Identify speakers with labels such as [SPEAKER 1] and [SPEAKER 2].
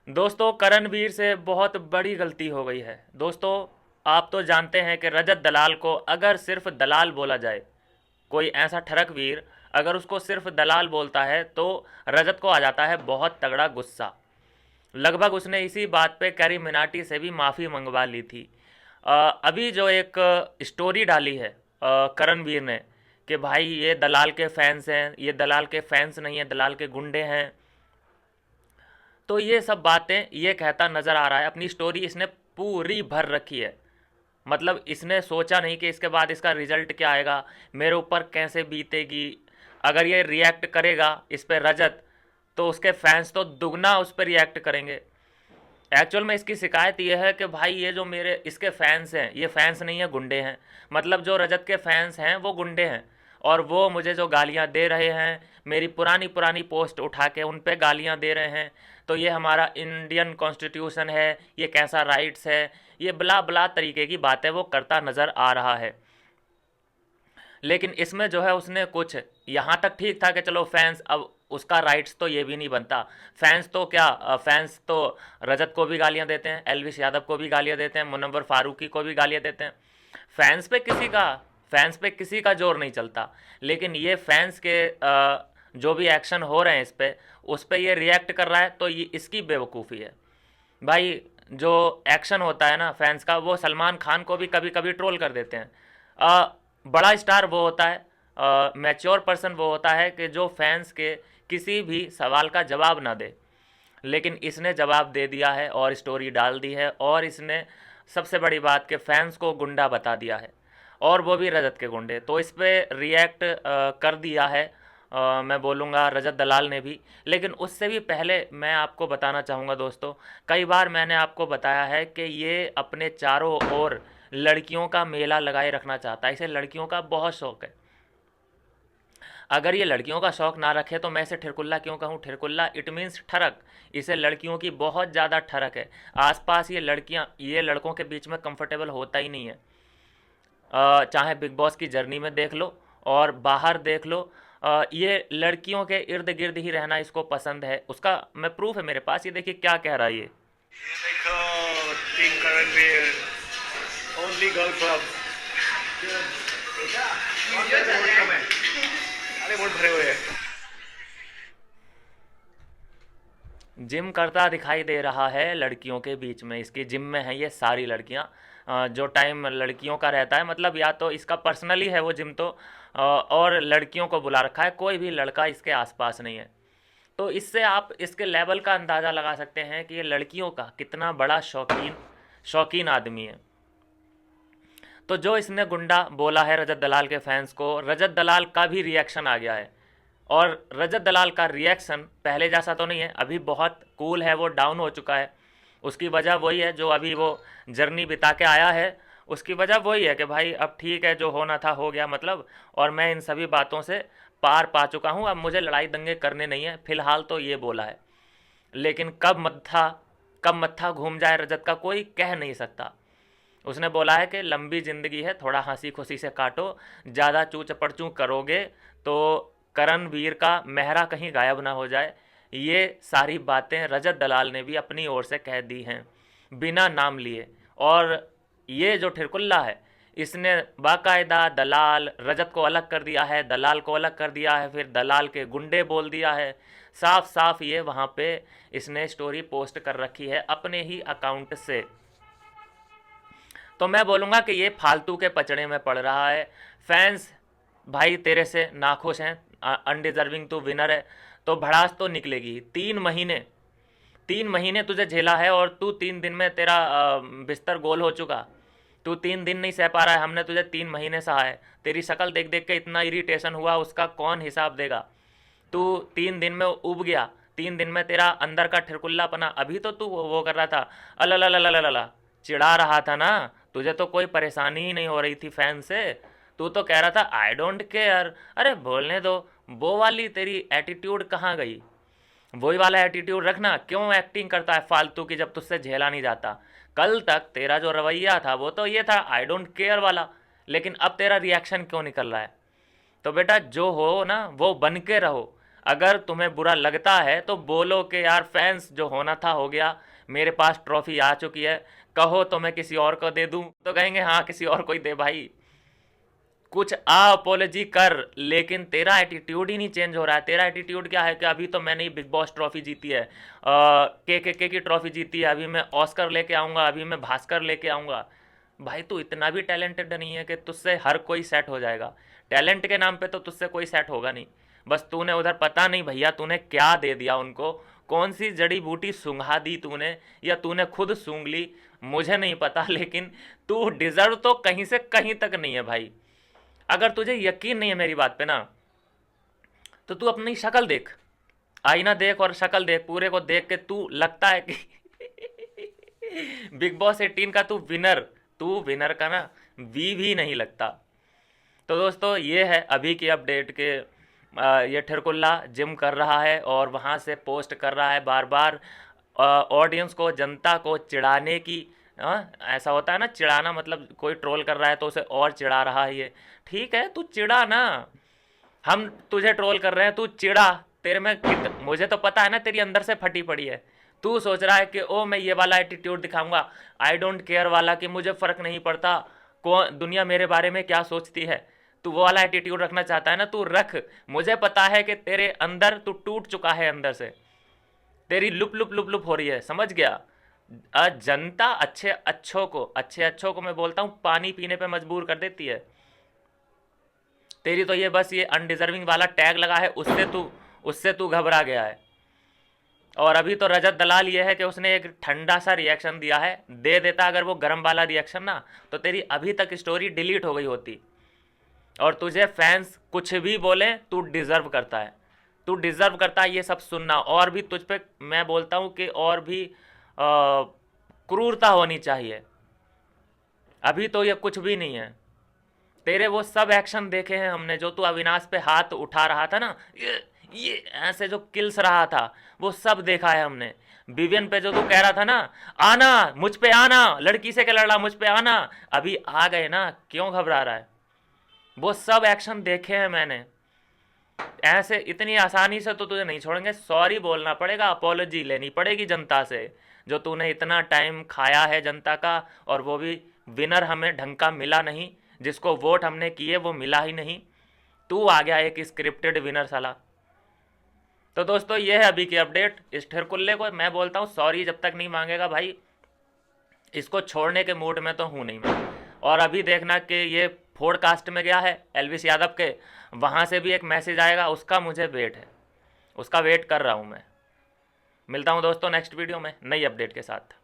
[SPEAKER 1] दोस्तों करणवीर से बहुत बड़ी गलती हो गई है। दोस्तों आप तो जानते हैं कि रजत दलाल को अगर सिर्फ दलाल बोला जाए, कोई ऐसा ठरक वीर अगर उसको सिर्फ दलाल बोलता है तो रजत को आ जाता है बहुत तगड़ा गुस्सा। लगभग उसने इसी बात पे कैरी मिनाटी से भी माफ़ी मंगवा ली थी। अभी जो एक स्टोरी डाली है करणवीर ने कि भाई ये दलाल के फैंस हैं, ये दलाल के फैंस नहीं है, दलाल के गुंडे हैं। तो ये सब बातें ये कहता नज़र आ रहा है। अपनी स्टोरी इसने पूरी भर रखी है। मतलब इसने सोचा नहीं कि इसके बाद इसका रिजल्ट क्या आएगा, मेरे ऊपर कैसे बीतेगी। अगर ये रिएक्ट करेगा इस पर रजत, तो उसके फैंस तो दुगना उस पर रिएक्ट करेंगे। एक्चुअल में इसकी शिकायत ये है कि भाई ये जो मेरे इसके फैंस हैं, ये फैंस नहीं है, गुंडे हैं। मतलब जो रजत के फैंस हैं वो गुंडे हैं, और वो मुझे जो गालियाँ दे रहे हैं, मेरी पुरानी पुरानी पोस्ट उठा के उन पे गालियाँ दे रहे हैं। तो ये हमारा इंडियन कॉन्स्टिट्यूशन है, ये कैसा राइट्स है, ये बला बला तरीके की बातें वो करता नज़र आ रहा है। लेकिन इसमें जो है उसने कुछ यहाँ तक ठीक था कि चलो फैंस, अब उसका राइट्स तो ये भी नहीं बनता। फैंस तो क्या, फैंस तो रजत को भी गालियाँ देते हैं, एलविश यादव को भी गालियाँ देते हैं, मुनव्वर फारूकी को भी गालियाँ देते हैं। फैंस पे किसी का जोर नहीं चलता। लेकिन ये फैंस के जो भी एक्शन हो रहे हैं इस पे, उस पे ये रिएक्ट कर रहा है, तो ये इसकी बेवकूफ़ी है। भाई जो एक्शन होता है ना फैंस का, वो सलमान खान को भी कभी कभी ट्रोल कर देते हैं। बड़ा स्टार वो होता है, मैच्योर पर्सन वो होता है कि जो फैंस के किसी भी सवाल का जवाब ना दे। लेकिन इसने जवाब दे दिया है और स्टोरी डाल दी है, और इसने सबसे बड़ी बात कि फैंस को गुंडा बता दिया है, और वो भी रजत के गुंडे। तो इस पे रिएक्ट कर दिया है, मैं बोलूँगा रजत दलाल ने भी। लेकिन उससे भी पहले मैं आपको बताना चाहूँगा दोस्तों, कई बार मैंने आपको बताया है कि ये अपने चारों ओर लड़कियों का मेला लगाए रखना चाहता है। इसे लड़कियों का बहुत शौक है। अगर ये लड़कियों का शौक ना रखे तो मैं इसे ठिरकुल्ला क्यों कहूँ। ठिरकुल्ला इट मीन्स ठरक। इसे लड़कियों की बहुत ज़्यादा ठरक है। आसपास ये लड़कियाँ, ये लड़कों के बीच में कंफर्टेबल होता ही नहीं है। चाहे बिग बॉस की जर्नी में देख लो और बाहर देख लो, ये लड़कियों के इर्द गिर्द ही रहना इसको पसंद है। उसका मैं प्रूफ है मेरे पास, ये देखिए क्या कह रहा है ये।
[SPEAKER 2] देखो team Karanveer only girl club. अरे वोट भरे हुए हैं।
[SPEAKER 1] जिम करता दिखाई दे रहा है लड़कियों के बीच में। इसकी जिम में है ये सारी लड़कियां। जो टाइम लड़कियों का रहता है, मतलब या तो इसका पर्सनली है वो जिम, तो और लड़कियों को बुला रखा है, कोई भी लड़का इसके आसपास नहीं है। तो इससे आप इसके लेवल का अंदाज़ा लगा सकते हैं कि ये लड़कियों का कितना बड़ा शौकीन शौकीन आदमी है। तो जो इसने गुंडा बोला है रजत दलाल के फैंस को, रजत दलाल का भी रिएक्शन आ गया है। और रजत दलाल का रिएक्शन पहले जैसा तो नहीं है, अभी बहुत कूल है, वो डाउन हो चुका है। उसकी वजह वही है, जो अभी वो जर्नी बिता के आया है, उसकी वजह वही है कि भाई अब ठीक है, जो होना था हो गया, मतलब। और मैं इन सभी बातों से पार पा चुका हूँ, अब मुझे लड़ाई दंगे करने नहीं है, फिलहाल तो ये बोला है। लेकिन कब मत्था घूम जाए रजत का कोई कह नहीं सकता। उसने बोला है कि लंबी ज़िंदगी है, थोड़ा हंसी खुशी से काटो, ज़्यादा चू चपड़चू करोगे तो करणवीर का मेहरा कहीं गायब ना हो जाए। ये सारी बातें रजत दलाल ने भी अपनी ओर से कह दी हैं बिना नाम लिए। और ये जो ठिरकुल्ला है, इसने बाकायदा दलाल रजत को अलग कर दिया है, दलाल को अलग कर दिया है, फिर दलाल के गुंडे बोल दिया है। साफ साफ ये वहाँ पे इसने स्टोरी पोस्ट कर रखी है अपने ही अकाउंट से। तो मैं बोलूँगा कि ये फालतू के पचड़े में पड़ रहा है। फैंस भाई तेरे से नाखुश हैं, अनडिजर्विंग तू विनर है, तो भड़ास तो निकलेगी। 3 महीने तुझे झेला है, और तू 3 दिन में तेरा बिस्तर गोल हो चुका। तू 3 दिन नहीं सह पा रहा है, हमने तुझे 3 महीने सहा है। तेरी शक्ल देख देख के इतना इरिटेशन हुआ, उसका कौन हिसाब देगा। तू 3 दिन में उब गया, 3 दिन में तेरा अंदर का ठिरकुल्लापना, अभी तो तू वो कर रहा था, अला चिढ़ा रहा था ना। तुझे तो कोई परेशानी ही नहीं हो रही थी फैन से। तू तो कह रहा था आई डोंट केयर। अरे बोलने दो, वो वाली तेरी एटीट्यूड कहाँ गई। वही वाला एटीट्यूड रखना, क्यों एक्टिंग करता है फालतू की जब तुझसे झेला नहीं जाता। कल तक तेरा जो रवैया था वो तो ये था आई डोंट केयर वाला, लेकिन अब तेरा रिएक्शन क्यों निकल रहा है। तो बेटा जो हो ना वो बन के रहो। अगर तुम्हें बुरा लगता है तो बोलो कि यार फैंस जो होना था हो गया, मेरे पास ट्रॉफी आ चुकी है, कहो तो मैं किसी और को दे दूं, तो कहेंगे हाँ किसी और को ही दे भाई। कुछ अपोलॉजी कर, लेकिन तेरा एटीट्यूड ही नहीं चेंज हो रहा है। तेरा एटीट्यूड क्या है कि अभी तो मैंने ही बिग बॉस ट्रॉफी जीती है, के की ट्रॉफी जीती है, अभी मैं ऑस्कर लेके आऊँगा, अभी मैं भास्कर लेके आऊँगा। भाई तू इतना भी टैलेंटेड नहीं है कि तुझसे हर कोई सेट हो जाएगा। टैलेंट के नाम पे तो तुझसे कोई सेट होगा नहीं। बस तूने उधर पता नहीं भैया तूने क्या दे दिया उनको, कौन सी जड़ी बूटी सूंघा दी तूने, या तूने खुद सूंघ ली, मुझे नहीं पता, लेकिन तू डिजर्व तो कहीं से कहीं तक नहीं है भाई। अगर तुझे यकीन नहीं है मेरी बात पे ना, तो तू अपनी शक्ल देख, आईना देख और शक्ल देख, पूरे को देख के तू लगता है कि बिग बॉस 18 का तू विनर का ना वी भी नहीं लगता। तो दोस्तों ये है अभी की अपडेट के ये ठिरकुल्ला जिम कर रहा है और वहाँ से पोस्ट कर रहा है बार बार ऑडियंस को, जनता को चिढ़ाने की। ऐसा होता है ना, चिढ़ाना मतलब कोई ट्रोल कर रहा है तो उसे और चिढ़ा रहा है ये। ठीक है तू चिढ़ा ना, हम तुझे ट्रोल कर रहे हैं, तू चिढ़ा। तेरे में मुझे तो पता है ना तेरी अंदर से फटी पड़ी है। तू सोच रहा है कि ओ मैं ये वाला एटीट्यूड दिखाऊंगा, आई डोंट केयर वाला, कि मुझे फ़र्क नहीं पड़ता कौन दुनिया मेरे बारे में क्या सोचती है। तू वो वाला एटीट्यूड रखना चाहता है ना, तू रख। मुझे पता है कि तेरे अंदर तू टूट चुका है, अंदर से तेरी लुप लुप लुप लुप हो रही है, समझ गया। जनता अच्छे अच्छों को मैं बोलता हूँ पानी पीने पे मजबूर कर देती है। तेरी तो ये बस ये अनडिजर्विंग वाला टैग लगा है, उससे तू घबरा गया है। और अभी तो रजत दलाल ये है कि उसने एक ठंडा सा रिएक्शन दिया है, दे देता अगर वो गर्म वाला रिएक्शन ना, तो तेरी अभी तक स्टोरी डिलीट हो गई होती। और तुझे फैंस कुछ भी बोले, तू डिज़र्व करता है, तू डिज़र्व करता है ये सब सुनना। और भी तुझ पे मैं बोलता हूँ कि और भी क्रूरता होनी चाहिए। अभी तो ये कुछ भी नहीं है। तेरे वो सब एक्शन देखे हैं हमने, जो तू अविनाश पे हाथ उठा रहा था ना, ये ऐसे जो किल्स रहा था, वो सब देखा है हमने। विवियन पे जो तू कह रहा था ना, आना मुझ पे आना, लड़की से क्या लड़ रहा, मुझ पे आना, अभी आ गए ना, क्यों घबरा रहा है। वो सब एक्शन देखे हैं मैंने। ऐसे इतनी आसानी से तो तुझे नहीं छोड़ेंगे, सॉरी बोलना पड़ेगा, अपोलॉजी लेनी पड़ेगी जनता से। जो तूने इतना टाइम खाया है जनता का, और वो भी विनर हमें ढंग का मिला नहीं, जिसको वोट हमने किए वो मिला ही नहीं। तू आ गया एक स्क्रिप्टेड विनर साला। तो दोस्तों ये है अभी की अपडेट। इस ठिरकुल्ले को मैं बोलता हूँ सॉरी जब तक नहीं मांगेगा भाई, इसको छोड़ने के मूड में तो हूँ नहीं मैं। और अभी देखना कि ये पॉडकास्ट में गया है एलविस यादव के, वहाँ से भी एक मैसेज आएगा, उसका मुझे वेट है, उसका वेट कर रहा हूँ मैं। मिलता हूँ दोस्तों नेक्स्ट वीडियो में नई अपडेट के साथ।